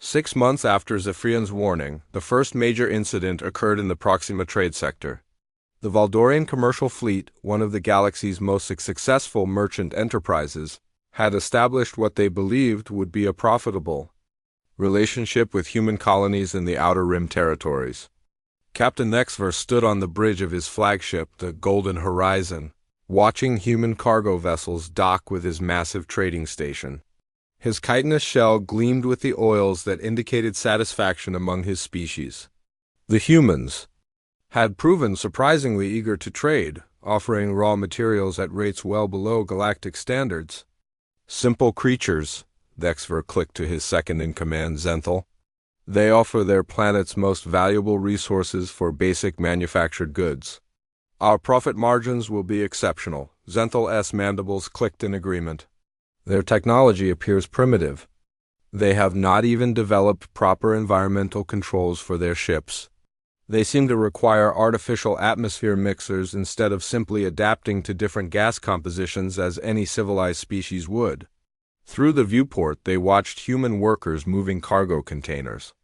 6 months after Zephyrian's warning, the first major incident occurred in the Proxima trade sector. The Valdorian commercial fleet, one of the galaxy's most successful merchant enterprises, had established what they believed would be a profitable relationship with human colonies in the Outer Rim territories. Captain Nexver stood on the bridge of his flagship, the Golden Horizon, watching human cargo vessels dock with his massive trading station. His chitinous shell gleamed with the oils that indicated satisfaction among his species. The humans had proven surprisingly eager to trade, offering raw materials at rates well below galactic standards. Simple creatures, Nexver clicked to his second-in-command, Zenthal. They offer their planet's most valuable resources for basic manufactured goods. Our profit margins will be exceptional. Zenthal's mandibles clicked in agreement. Their technology appears primitive. They have not even developed proper environmental controls for their ships. They seem to require artificial atmosphere mixers instead of simply adapting to different gas compositions as any civilized species would. Through the viewport, they watched human workers moving cargo containers.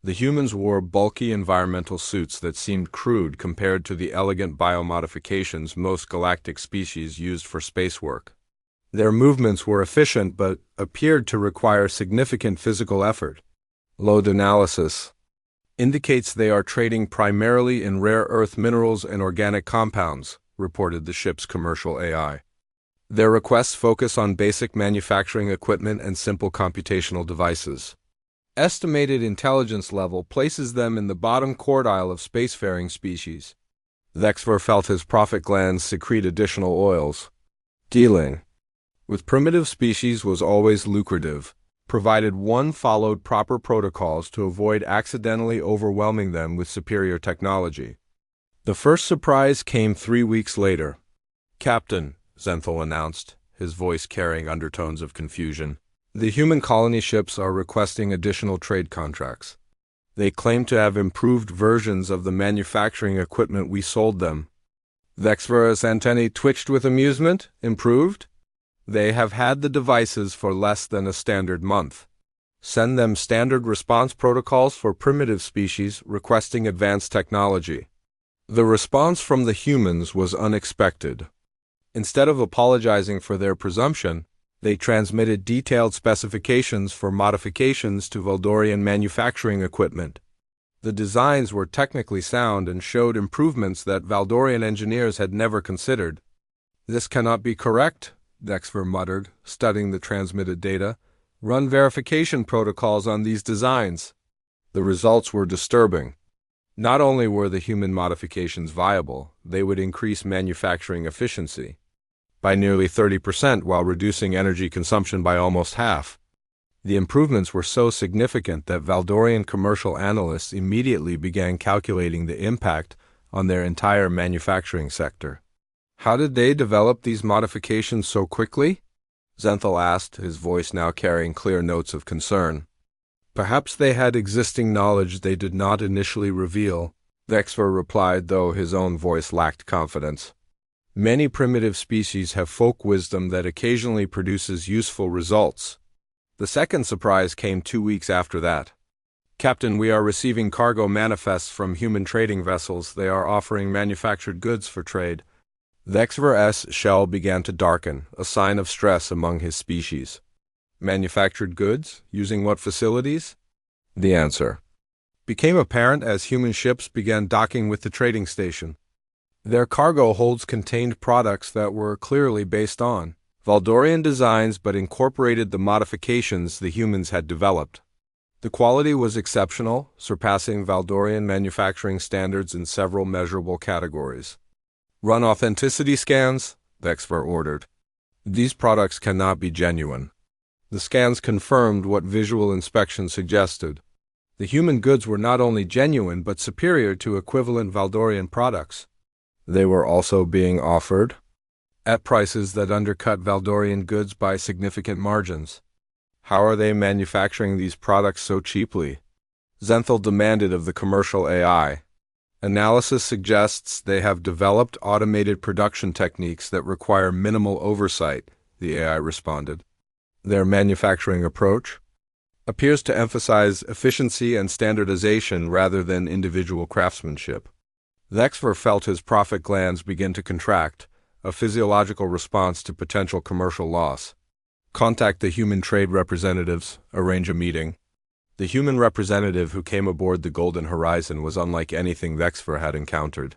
The humans wore bulky environmental suits that seemed crude compared to the elegant biomodifications most galactic species used for space work. Their movements were efficient but appeared to require significant physical effort. Load analysis indicates they are trading primarily in rare earth minerals and organic compounds, reported the ship's commercial AI. Their requests focus on basic manufacturing equipment and simple computational devices. Estimated intelligence level places them in the bottom quartile of spacefaring species. Nexver felt his profit glands secrete additional oils. Dealing with primitive species was always lucrative, provided one followed proper protocols to avoid accidentally overwhelming them with superior technology. The first surprise came 3 weeks later. "Captain," Zenthal announced, his voice carrying undertones of confusion, "the human colony ships are requesting additional trade contracts. They claim to have improved versions of the manufacturing equipment we sold them." Nexver's antennae twitched with amusement. "Improved? They have had the devices for less than a standard month. Send them standard response protocols for primitive species requesting advanced technology." The response from the humans was unexpected. Instead of apologizing for their presumption, they transmitted detailed specifications for modifications to Valdorian manufacturing equipment. The designs were technically sound and showed improvements that Valdorian engineers had never considered. "This cannot be correct," Nexver muttered, studying the transmitted data. "Run verification protocols on these designs." The results were disturbing. Not only were the human modifications viable, they would increase manufacturing efficiency by nearly 30% while reducing energy consumption by almost half. The improvements were so significant that Valdorian commercial analysts immediately began calculating the impact on their entire manufacturing sector. "How did they develop these modifications so quickly?" Zenthal asked, his voice now carrying clear notes of concern. "Perhaps they had existing knowledge they did not initially reveal," Nexver replied, though his own voice lacked confidence. "Many primitive species have folk wisdom that occasionally produces useful results." The second surprise came 2 weeks after that. "Captain, we are receiving cargo manifests from human trading vessels. They are offering manufactured goods for trade." Nexver's shell began to darken, a sign of stress among his species. Manufactured goods? Using what facilities? The answer became apparent as human ships began docking with the trading station. Their cargo holds contained products that were clearly based on Valdorian designs but incorporated the modifications the humans had developed. The quality was exceptional, surpassing Valdorian manufacturing standards in several measurable categories. "Run authenticity scans," Nexver ordered. "These products cannot be genuine." The scans confirmed what visual inspection suggested. The human goods were not only genuine but superior to equivalent Valdorian products. They were also being offered at prices that undercut Valdorian goods by significant margins. "How are they manufacturing these products so cheaply?" Zenthal demanded of the commercial AI. "Analysis suggests they have developed automated production techniques that require minimal oversight," the AI responded. "Their manufacturing approach?" appears to emphasize efficiency and standardization rather than individual craftsmanship. Vexver felt his profit glands begin to contract, a physiological response to potential commercial loss. Contact the human trade representatives, arrange a meeting. The human representative who came aboard the Golden Horizon was unlike anything Vexver had encountered.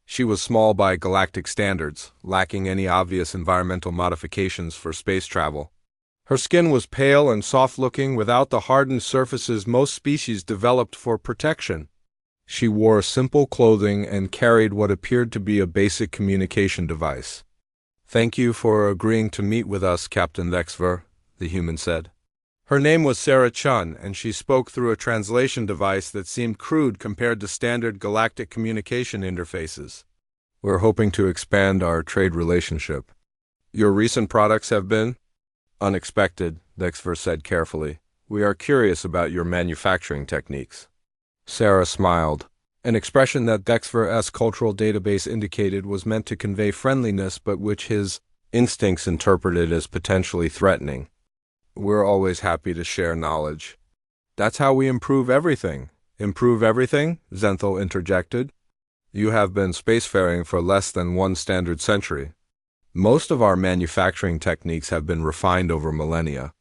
She was small by galactic standards, lacking any obvious environmental modifications for space travel. Her skin was pale and soft-looking without the hardened surfaces most species developed for protection. She wore simple clothing and carried what appeared to be a basic communication device. "Thank you for agreeing to meet with us, Captain Vexver," the human said. Her name was Sarah Chun, and she spoke through a translation device that seemed crude compared to standard galactic communication interfaces. "We're hoping to expand our trade relationship. Your recent products have been unexpected," Vexver said carefully. "We are curious about your manufacturing techniques." Sarah smiled, an expression that Vexver's cultural database indicated was meant to convey friendliness but which his instincts interpreted as potentially threatening. "We're always happy to share knowledge." "That's how we improve everything." "Improve everything?" Zenthal interjected. "You have been spacefaring for less than one standard century. Most of our manufacturing techniques have been refined over millennia."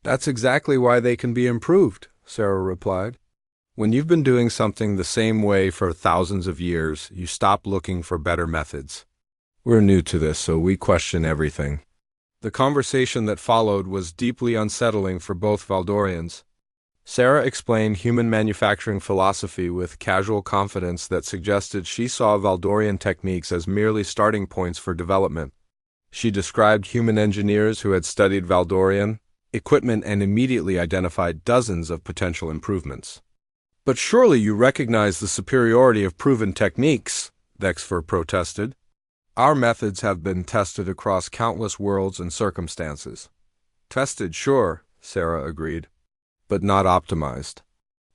"That's exactly why they can be improved," Sarah replied. "When you've been doing something the same way for thousands of years, you stop looking for better methods. We're new to this, so we question everything." The conversation that followed was deeply unsettling for both Valdorians. Sarah explained human manufacturing philosophy with casual confidence that suggested she saw Valdorian techniques as merely starting points for development. She described human engineers who had studied Valdorian equipment and immediately identified dozens of potential improvements. "But surely you recognize the superiority of proven techniques," Vexver protested. "Our methods have been tested across countless worlds and circumstances." "Tested, sure," Sarah agreed, "but not optimized.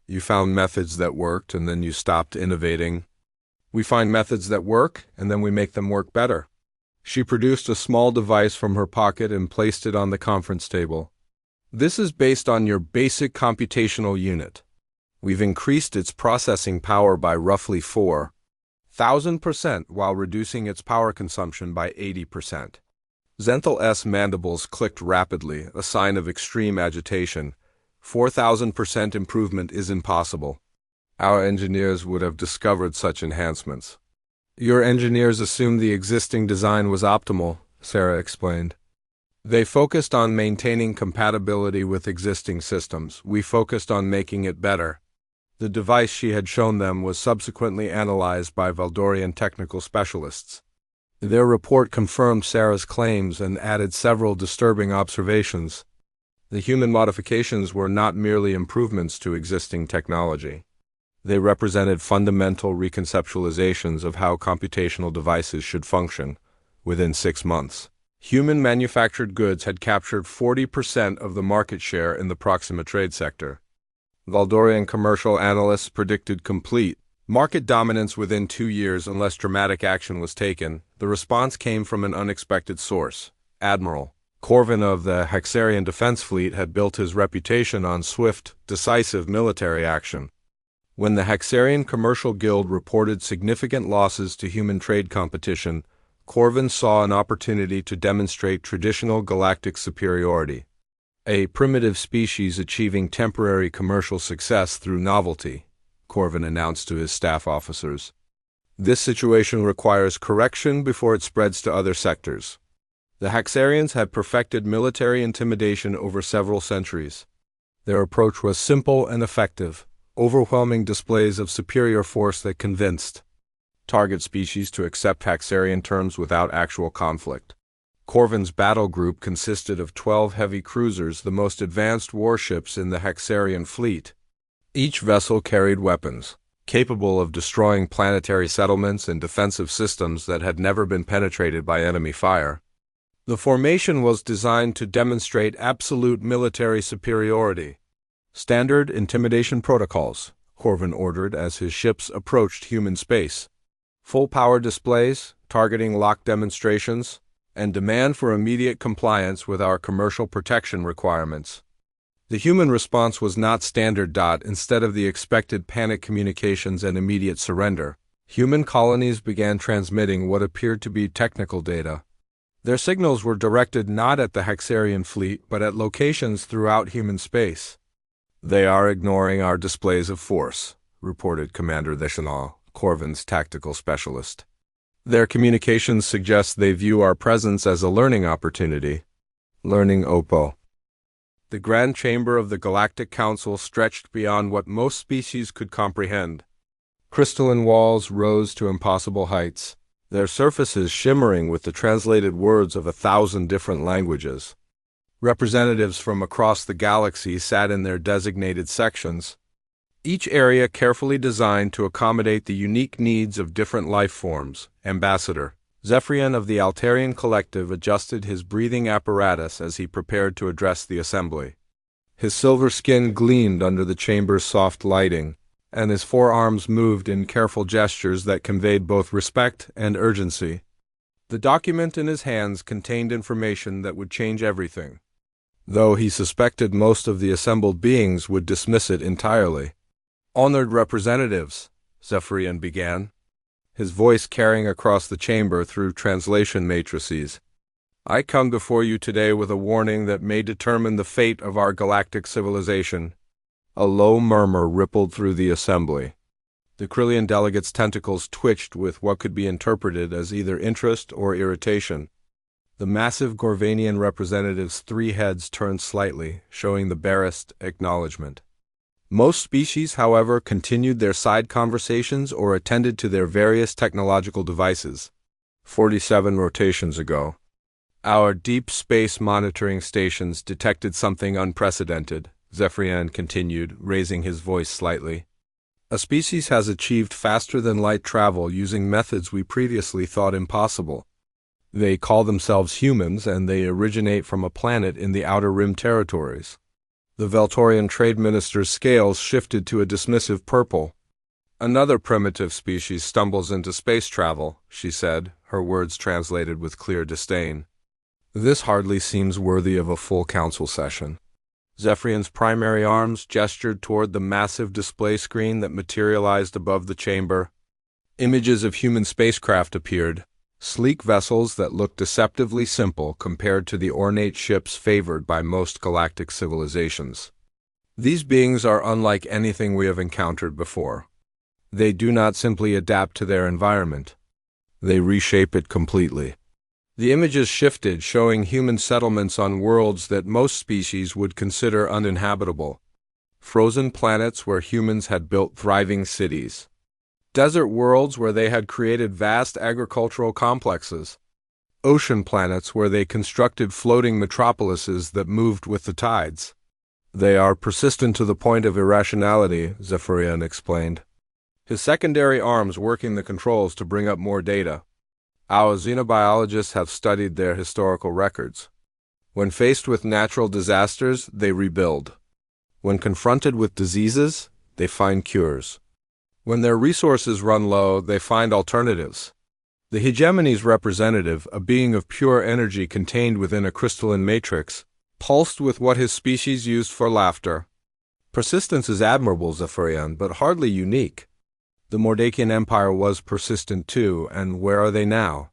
You found methods that worked and then you stopped innovating. We find methods that work and then we make them work better." She produced a small device from her pocket and placed it on the conference table. "This is based on your basic computational unit. We've increased its processing power by roughly 4,000% while reducing its power consumption by 80%. Zenthal's mandibles clicked rapidly, a sign of extreme agitation. 4,000% improvement is impossible. Our engineers would have discovered such enhancements." "Your engineers assumed the existing design was optimal," Sarah explained. "They focused on maintaining compatibility with existing systems. We focused on making it better." The device she had shown them was subsequently analyzed by Valdorian technical specialists. Their report confirmed Sarah's claims and added several disturbing observations. The human modifications were not merely improvements to existing technology. They represented fundamental reconceptualizations of how computational devices should function. Within 6 months, human manufactured goods had captured 40% of the market share in the Proxima trade sector. Valdorian commercial analysts predicted complete market dominance within 2 years unless dramatic action was taken. The response came from an unexpected source. Admiral Corvin of the Hexarian Defense Fleet had built his reputation on swift, decisive military action. When the Hexarian Commercial Guild reported significant losses to human trade competition, Corvin saw an opportunity to demonstrate traditional galactic superiority. A primitive species achieving temporary commercial success through novelty, Corvin announced to his staff officers. This situation requires correction before it spreads to other sectors. The Hexarians had perfected military intimidation over several centuries. Their approach was simple and effective, overwhelming displays of superior force that convinced target species to accept Hexarian terms without actual conflict. Corvin's battle group consisted of 12 heavy cruisers, the most advanced warships in the Hexarian fleet. Each vessel carried weapons, capable of destroying planetary settlements and defensive systems that had never been penetrated by enemy fire. The formation was designed to demonstrate absolute military superiority. "Standard intimidation protocols," Corvin ordered as his ships approached human space. "Full power displays, targeting lock demonstrations, and demand for immediate compliance with our commercial protection requirements." The human response was not standard. Instead of the expected panic communications and immediate surrender, human colonies began transmitting what appeared to be technical data. Their signals were directed not at the Hexarian fleet, but at locations throughout human space. "They are ignoring our displays of force," reported Commander Deschanel, Corvin's tactical specialist. "Their communications suggest they view our presence as a learning opportunity." Learning Oppo. The grand chamber of the Galactic Council stretched beyond what most species could comprehend. Crystalline walls rose to impossible heights, their surfaces shimmering with the translated words of 1,000 different languages. Representatives from across the galaxy sat in their designated sections, each area carefully designed to accommodate the unique needs of different life forms. Ambassador Zephyrian of the Altarian Collective adjusted his breathing apparatus as he prepared to address the assembly. His silver skin gleamed under the chamber's soft lighting, and his forearms moved in careful gestures that conveyed both respect and urgency. The document in his hands contained information that would change everything, though he suspected most of the assembled beings would dismiss it entirely. "Honored representatives," Zephyrian began, his voice carrying across the chamber through translation matrices. "I come before you today with a warning that may determine the fate of our galactic civilization." A low murmur rippled through the assembly. The Krillian delegates' tentacles twitched with what could be interpreted as either interest or irritation. The massive Gorvanian representative's 3 heads turned slightly, showing the barest acknowledgement. Most species, however, continued their side conversations or attended to their various technological devices. 47 rotations ago, our deep space monitoring stations detected something unprecedented, Zephyrian continued, raising his voice slightly. A species has achieved faster-than-light travel using methods we previously thought impossible. They call themselves humans, and they originate from a planet in the Outer Rim territories. The Veltorian trade minister's scales shifted to a dismissive purple. "Another primitive species stumbles into space travel," she said, her words translated with clear disdain. "This hardly seems worthy of a full council session." Zephyrian's primary arms gestured toward the massive display screen that materialized above the chamber. Images of human spacecraft appeared, sleek vessels that looked deceptively simple compared to the ornate ships favored by most galactic civilizations. "These beings are unlike anything we have encountered before. They do not simply adapt to their environment. They reshape it completely." The images shifted, showing human settlements on worlds that most species would consider uninhabitable. Frozen planets where humans had built thriving cities. Desert worlds where they had created vast agricultural complexes. Ocean planets where they constructed floating metropolises that moved with the tides. "They are persistent to the point of irrationality," Zephyrian explained, his secondary arms working the controls to bring up more data. "Our xenobiologists have studied their historical records. When faced with natural disasters, they rebuild. When confronted with diseases, they find cures. When their resources run low, they find alternatives." The hegemony's representative, a being of pure energy contained within a crystalline matrix, pulsed with what his species used for laughter. "Persistence is admirable, Zephyrian, but hardly unique. The Mordakian Empire was persistent too, and where are they now?"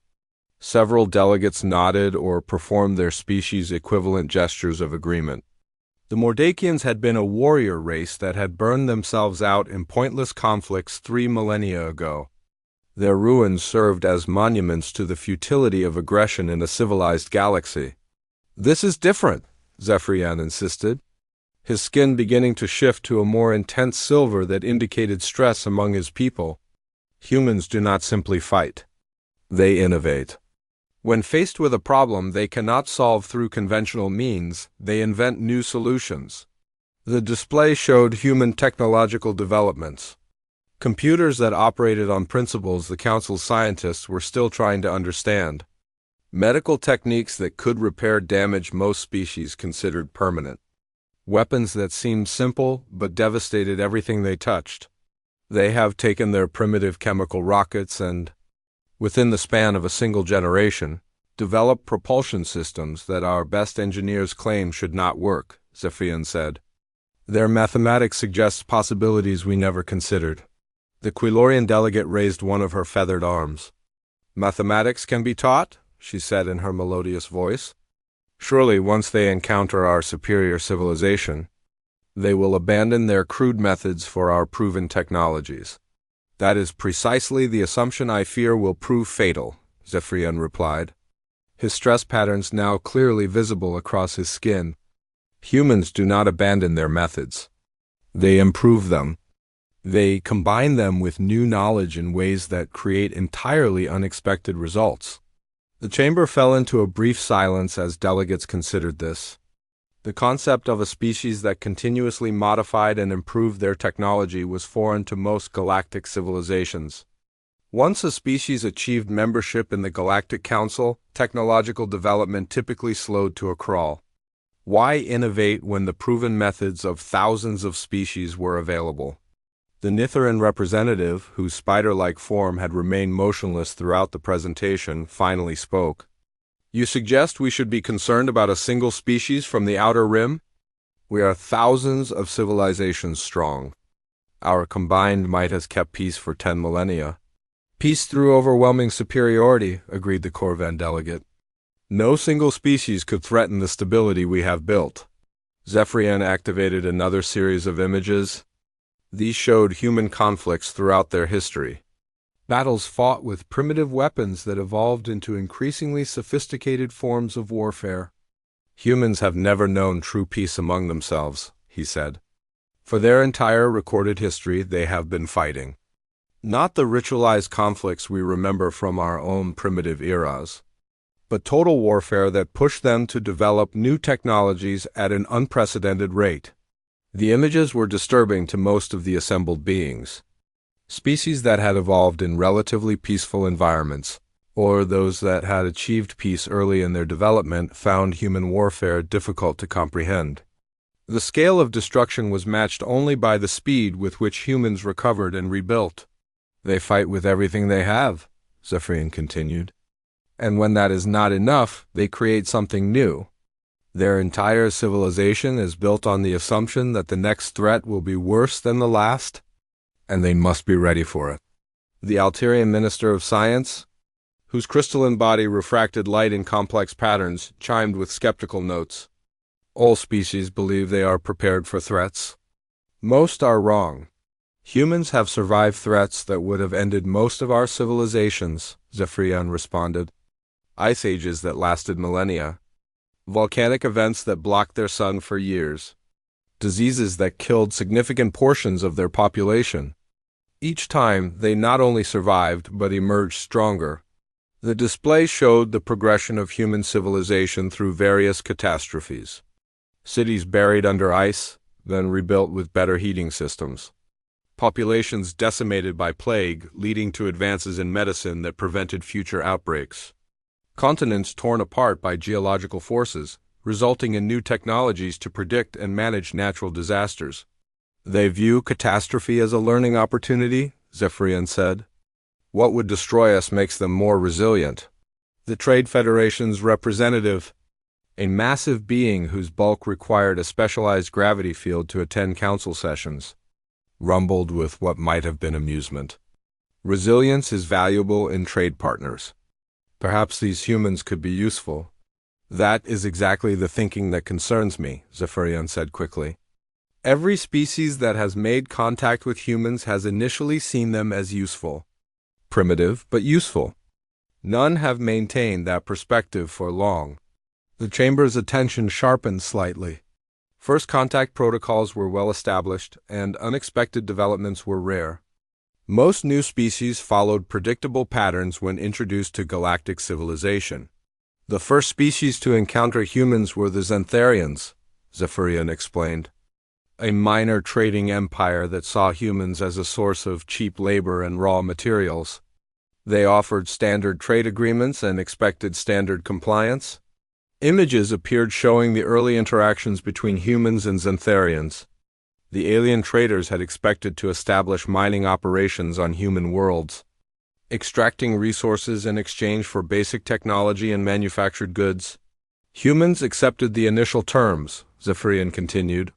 Several delegates nodded or performed their species' equivalent gestures of agreement. The Mordakians had been a warrior race that had burned themselves out in pointless conflicts 3 millennia ago. Their ruins served as monuments to the futility of aggression in a civilized galaxy. "This is different," Zephyrian insisted, his skin beginning to shift to a more intense silver that indicated stress among his people. "Humans do not simply fight. They innovate. When faced with a problem they cannot solve through conventional means, they invent new solutions." The display showed human technological developments. Computers that operated on principles the Council's scientists were still trying to understand. Medical techniques that could repair damage most species considered permanent. Weapons that seemed simple but devastated everything they touched. They have taken their primitive chemical rockets and, within the span of a single generation, developed propulsion systems that our best engineers claim should not work, Zephyrian said. Their mathematics suggests possibilities we never considered. The Quilorian delegate raised one of her feathered arms. Mathematics can be taught, she said in her melodious voice. Surely, once they encounter our superior civilization, they will abandon their crude methods for our proven technologies. That is precisely the assumption I fear will prove fatal, Zephyrian replied, his stress patterns now clearly visible across his skin. Humans do not abandon their methods. They improve them. They combine them with new knowledge in ways that create entirely unexpected results. The chamber fell into a brief silence as delegates considered this. The concept of a species that continuously modified and improved their technology was foreign to most galactic civilizations. Once a species achieved membership in the Galactic Council, technological development typically slowed to a crawl. Why innovate when the proven methods of thousands of species were available? The Nithran representative, whose spider-like form had remained motionless throughout the presentation, finally spoke. You suggest we should be concerned about a single species from the Outer Rim? We are thousands of civilizations strong. Our combined might has kept peace for 10 millennia. Peace through overwhelming superiority, agreed the Corvan delegate. No single species could threaten the stability we have built. Zephyrian activated another series of images. These showed human conflicts throughout their history. Battles fought with primitive weapons that evolved into increasingly sophisticated forms of warfare. Humans have never known true peace among themselves, he said. For their entire recorded history, they have been fighting. Not the ritualized conflicts we remember from our own primitive eras, but total warfare that pushed them to develop new technologies at an unprecedented rate. The images were disturbing to most of the assembled beings. Species that had evolved in relatively peaceful environments, or those that had achieved peace early in their development, found human warfare difficult to comprehend. The scale of destruction was matched only by the speed with which humans recovered and rebuilt. They fight with everything they have, Zephyrian continued. And when that is not enough, they create something new. Their entire civilization is built on the assumption that the next threat will be worse than the last, and they must be ready for it. The Altarian Minister of Science, whose crystalline body refracted light in complex patterns, chimed with skeptical notes. All species believe they are prepared for threats. Most are wrong. Humans have survived threats that would have ended most of our civilizations, Zephyrian responded. Ice ages that lasted millennia. Volcanic events that blocked their sun for years. Diseases that killed significant portions of their population. Each time, they not only survived, but emerged stronger. The display showed the progression of human civilization through various catastrophes. Cities buried under ice, then rebuilt with better heating systems. Populations decimated by plague, leading to advances in medicine that prevented future outbreaks. Continents torn apart by geological forces, resulting in new technologies to predict and manage natural disasters. They view catastrophe as a learning opportunity, Zephyrian said. What would destroy us makes them more resilient. The Trade Federation's representative, a massive being whose bulk required a specialized gravity field to attend council sessions, rumbled with what might have been amusement. Resilience is valuable in trade partners. Perhaps these humans could be useful. That is exactly the thinking that concerns me, Zephyrian said quickly. Every species that has made contact with humans has initially seen them as useful. Primitive, but useful. None have maintained that perspective for long. The chamber's attention sharpened slightly. First contact protocols were well established, and unexpected developments were rare. Most new species followed predictable patterns when introduced to galactic civilization. The first species to encounter humans were the Xantharians, Zephyrian explained. A minor trading empire that saw humans as a source of cheap labor and raw materials. They offered standard trade agreements and expected standard compliance. Images appeared showing the early interactions between humans and Xantharians. The alien traders had expected to establish mining operations on human worlds, extracting resources in exchange for basic technology and manufactured goods. Humans accepted the initial terms, Zephyrian continued.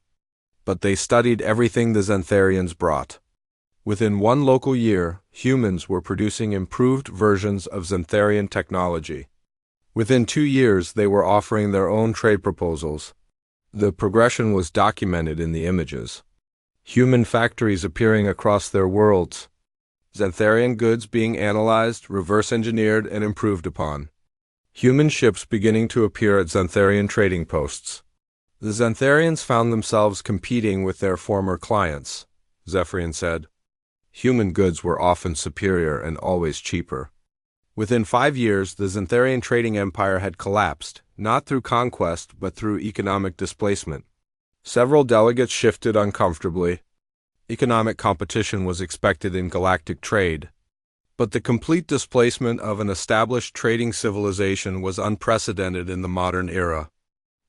But they studied everything the Xantharians brought. Within one local year, humans were producing improved versions of Xantharian technology. Within 2 years, they were offering their own trade proposals. The progression was documented in the images. Human factories appearing across their worlds. Xantharian goods being analyzed, reverse-engineered, and improved upon. Human ships beginning to appear at Xantharian trading posts. The Xantharians found themselves competing with their former clients, Zephyrian said. Human goods were often superior and always cheaper. Within 5 years, the Xantharian trading empire had collapsed, not through conquest but through economic displacement. Several delegates shifted uncomfortably. Economic competition was expected in galactic trade. But the complete displacement of an established trading civilization was unprecedented in the modern era.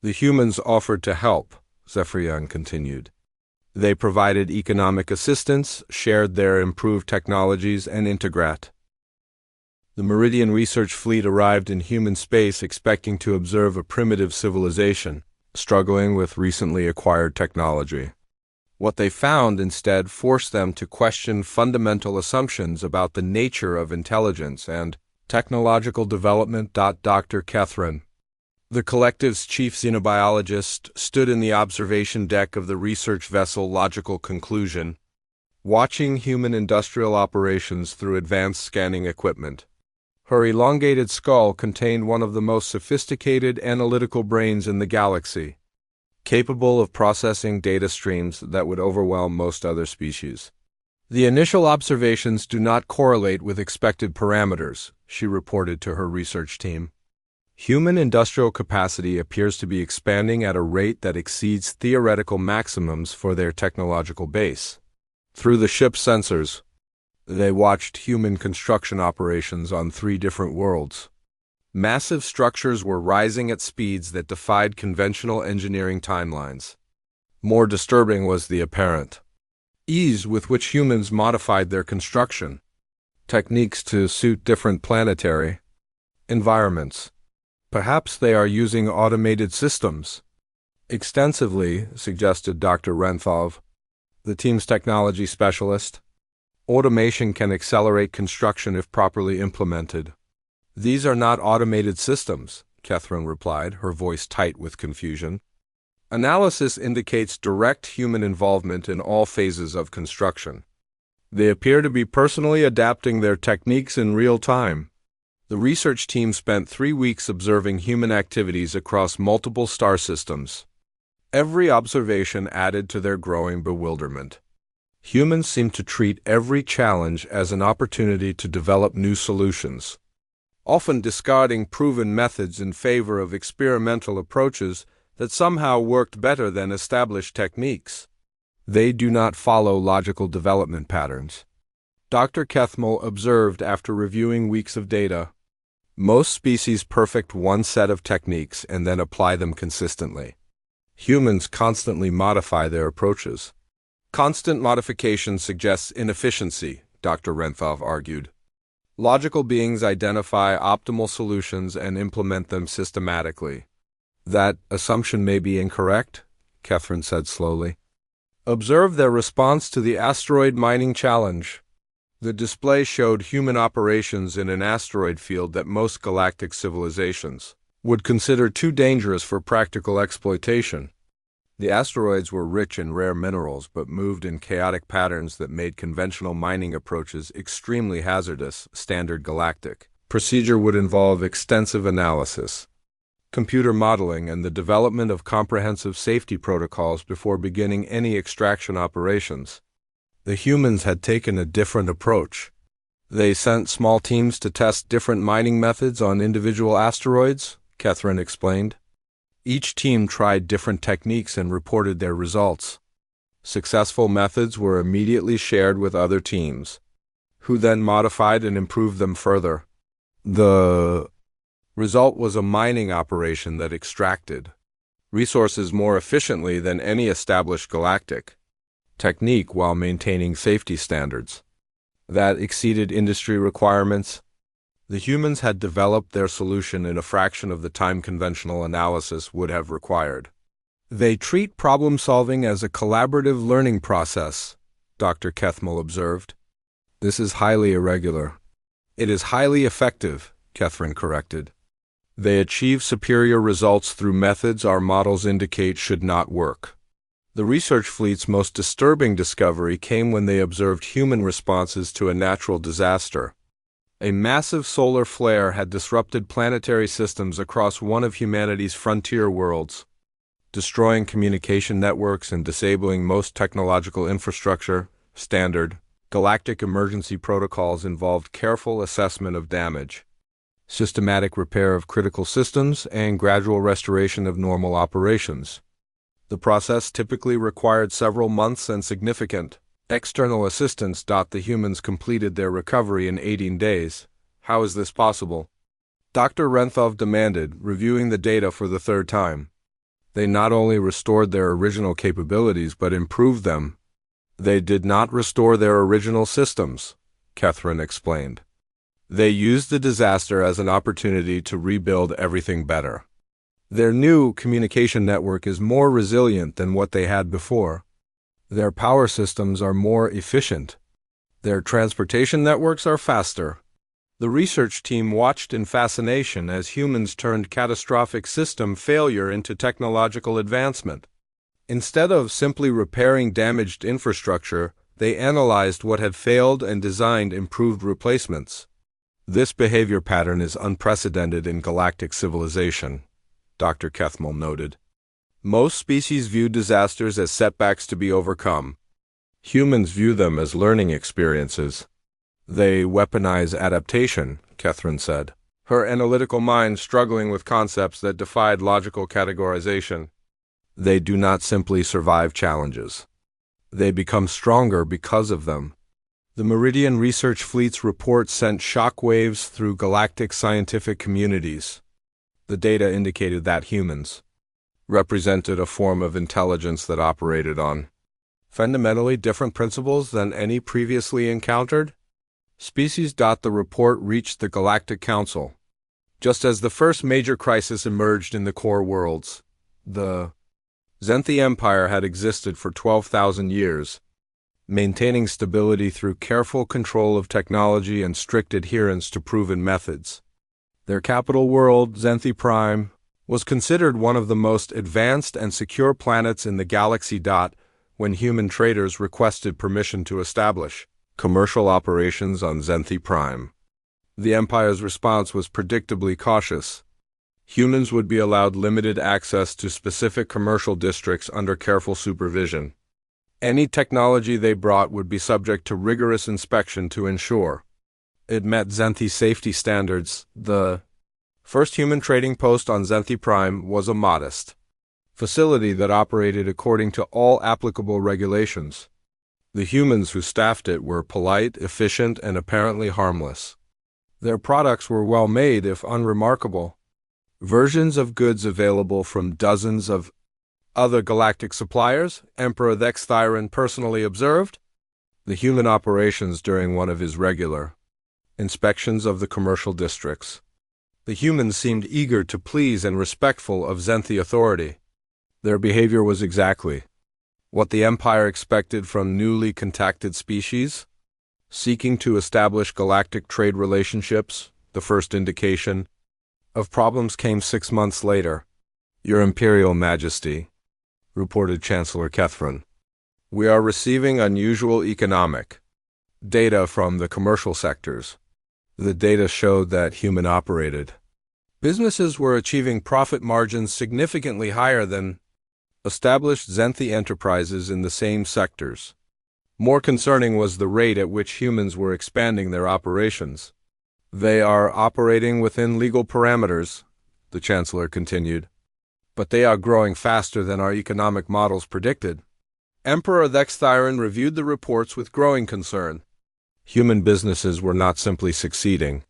The humans offered to help, Zephyrian continued. They provided economic assistance, shared their improved technologies, and integrat. The Meridian research fleet arrived in human space expecting to observe a primitive civilization, struggling with recently acquired technology. What they found instead forced them to question fundamental assumptions about the nature of intelligence and technological development. Dr. Catherine, the collective's chief xenobiologist, stood in the observation deck of the research vessel Logical Conclusion, watching human industrial operations through advanced scanning equipment. Her elongated skull contained one of the most sophisticated analytical brains in the galaxy, capable of processing data streams that would overwhelm most other species. The initial observations do not correlate with expected parameters, she reported to her research team. Human industrial capacity appears to be expanding at a rate that exceeds theoretical maximums for their technological base. Through the ship's sensors, they watched human construction operations on 3 different worlds. Massive structures were rising at speeds that defied conventional engineering timelines. More disturbing was the apparent ease with which humans modified their construction techniques to suit different planetary environments. Perhaps they are using automated systems extensively, suggested Dr. Renthov, the team's technology specialist. Automation can accelerate construction if properly implemented. These are not automated systems, Catherine replied, her voice tight with confusion. Analysis indicates direct human involvement in all phases of construction. They appear to be personally adapting their techniques in real time. The research team spent 3 weeks observing human activities across multiple star systems. Every observation added to their growing bewilderment. Humans seem to treat every challenge as an opportunity to develop new solutions, often discarding proven methods in favor of experimental approaches that somehow worked better than established techniques. They do not follow logical development patterns. Dr. Kethmel observed after reviewing weeks of data. Most species perfect one set of techniques and then apply them consistently. Humans constantly modify their approaches. Constant modification suggests inefficiency, Dr. Renthov argued. Logical beings identify optimal solutions and implement them systematically. That assumption may be incorrect, Catherine said slowly. Observe their response to the asteroid mining challenge. The display showed human operations in an asteroid field that most galactic civilizations would consider too dangerous for practical exploitation. The asteroids were rich in rare minerals but moved in chaotic patterns that made conventional mining approaches extremely hazardous. Standard galactic procedure would involve extensive analysis, computer modeling, and the development of comprehensive safety protocols before beginning any extraction operations. The humans had taken a different approach. They sent small teams to test different mining methods on individual asteroids, Catherine explained. Each team tried different techniques and reported their results. Successful methods were immediately shared with other teams, who then modified and improved them further. The result was a mining operation that extracted resources more efficiently than any established galactic technique while maintaining safety standards that exceeded industry requirements. The humans had developed their solution in a fraction of the time conventional analysis would have required. They treat problem-solving as a collaborative learning process, Dr. Kethmal observed. This is highly irregular. It is highly effective, Catherine corrected. They achieve superior results through methods our models indicate should not work. The research fleet's most disturbing discovery came when they observed human responses to a natural disaster. A massive solar flare had disrupted planetary systems across one of humanity's frontier worlds, destroying communication networks and disabling most technological infrastructure. Standard galactic emergency protocols involved careful assessment of damage, systematic repair of critical systems, and gradual restoration of normal operations. The process typically required several months and significant external assistance. The humans completed their recovery in 18 days. How is this possible? Dr. Renthov demanded, reviewing the data for the third time. They not only restored their original capabilities but improved them. They did not restore their original systems, Catherine explained. They used the disaster as an opportunity to rebuild everything better. Their new communication network is more resilient than what they had before. Their power systems are more efficient. Their transportation networks are faster. The research team watched in fascination as humans turned catastrophic system failure into technological advancement. Instead of simply repairing damaged infrastructure, they analyzed what had failed and designed improved replacements. This behavior pattern is unprecedented in galactic civilization, Dr. Kethmal noted. Most species view disasters as setbacks to be overcome. Humans view them as learning experiences. They weaponize adaptation, Catherine said, her analytical mind struggling with concepts that defied logical categorization. They do not simply survive challenges. They become stronger because of them. The Meridian Research Fleet's report sent shockwaves through galactic scientific communities. The data indicated that humans represented a form of intelligence that operated on fundamentally different principles than any previously encountered species. The report reached the Galactic Council. Just as the first major crisis emerged in the core worlds, the Zenthi Empire had existed for 12,000 years, maintaining stability through careful control of technology and strict adherence to proven methods. Their capital world, Zenthi Prime, was considered one of the most advanced and secure planets in the galaxy. When human traders requested permission to establish commercial operations on Zenthi Prime, the Empire's response was predictably cautious. Humans would be allowed limited access to specific commercial districts under careful supervision. Any technology they brought would be subject to rigorous inspection to ensure it met Zenthi safety standards. The first human trading post on Zenthi Prime was a modest facility that operated according to all applicable regulations. The humans who staffed it were polite, efficient, and apparently harmless. Their products were well made, if unremarkable. Versions of goods available from dozens of other galactic suppliers, Emperor Thexthyron personally observed the human operations during one of his regular inspections of the commercial districts. The humans seemed eager to please and respectful of Zenthi authority. Their behavior was exactly what the Empire expected from newly contacted species, seeking to establish galactic trade relationships. The first indication of problems came 6 months later. Your Imperial Majesty, reported Chancellor Catherine, we are receiving unusual economic data from the commercial sectors. The data showed that human-operated businesses were achieving profit margins significantly higher than established Zenthi enterprises in the same sectors. More concerning was the rate at which humans were expanding their operations. They are operating within legal parameters, the Chancellor continued, but they are growing faster than our economic models predicted. Emperor Thexthyron reviewed the reports with growing concern. Human businesses were not simply succeeding.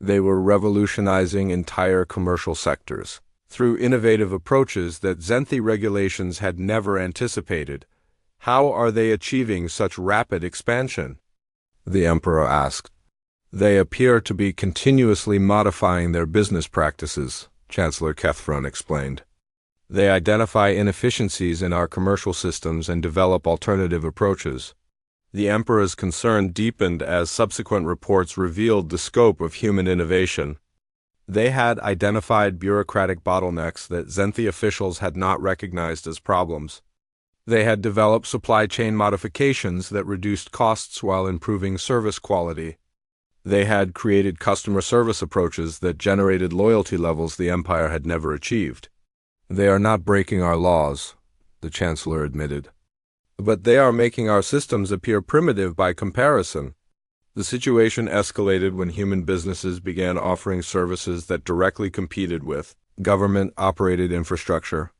They were revolutionizing entire commercial sectors through innovative approaches that Zenthi regulations had never anticipated. How are they achieving such rapid expansion? The Emperor asked. They appear to be continuously modifying their business practices, Chancellor Kethron explained. They identify inefficiencies in our commercial systems and develop alternative approaches. The emperor's concern deepened as subsequent reports revealed the scope of human innovation. They had identified bureaucratic bottlenecks that Zenthi officials had not recognized as problems. They had developed supply chain modifications that reduced costs while improving service quality. They had created customer service approaches that generated loyalty levels the Empire had never achieved. They are not breaking our laws, the Chancellor admitted. But they are making our systems appear primitive by comparison. The situation escalated when human businesses began offering services that directly competed with government-operated infrastructure.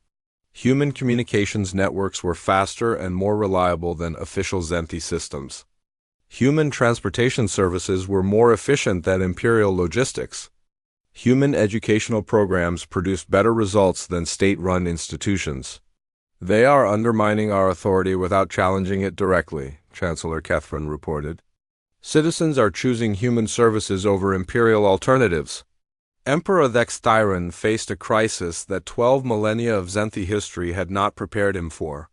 Human communications networks were faster and more reliable than official Zenthi systems. Human transportation services were more efficient than imperial logistics. Human educational programs produced better results than state-run institutions. They are undermining our authority without challenging it directly, Chancellor Kethrin reported. Citizens are choosing human services over imperial alternatives. Emperor Thextyron faced a crisis that 12 millennia of Zenthi history had not prepared him for.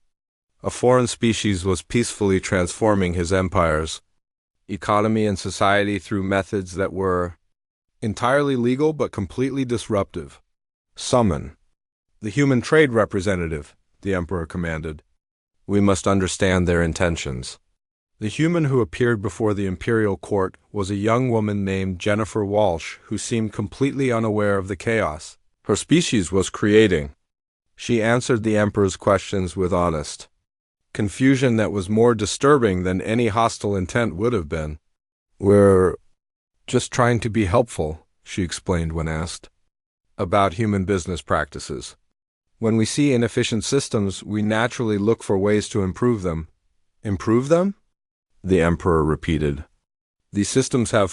A foreign species was peacefully transforming his empire's economy and society through methods that were entirely legal but completely disruptive. Summon the human trade representative, the emperor commanded. We must understand their intentions. The human who appeared before the imperial court was a young woman named Jennifer Walsh who seemed completely unaware of the chaos her species was creating. She answered the emperor's questions with honest confusion that was more disturbing than any hostile intent would have been. We're just trying to be helpful, she explained when asked about human business practices. When we see inefficient systems, we naturally look for ways to improve them. Improve them? The emperor repeated. These systems have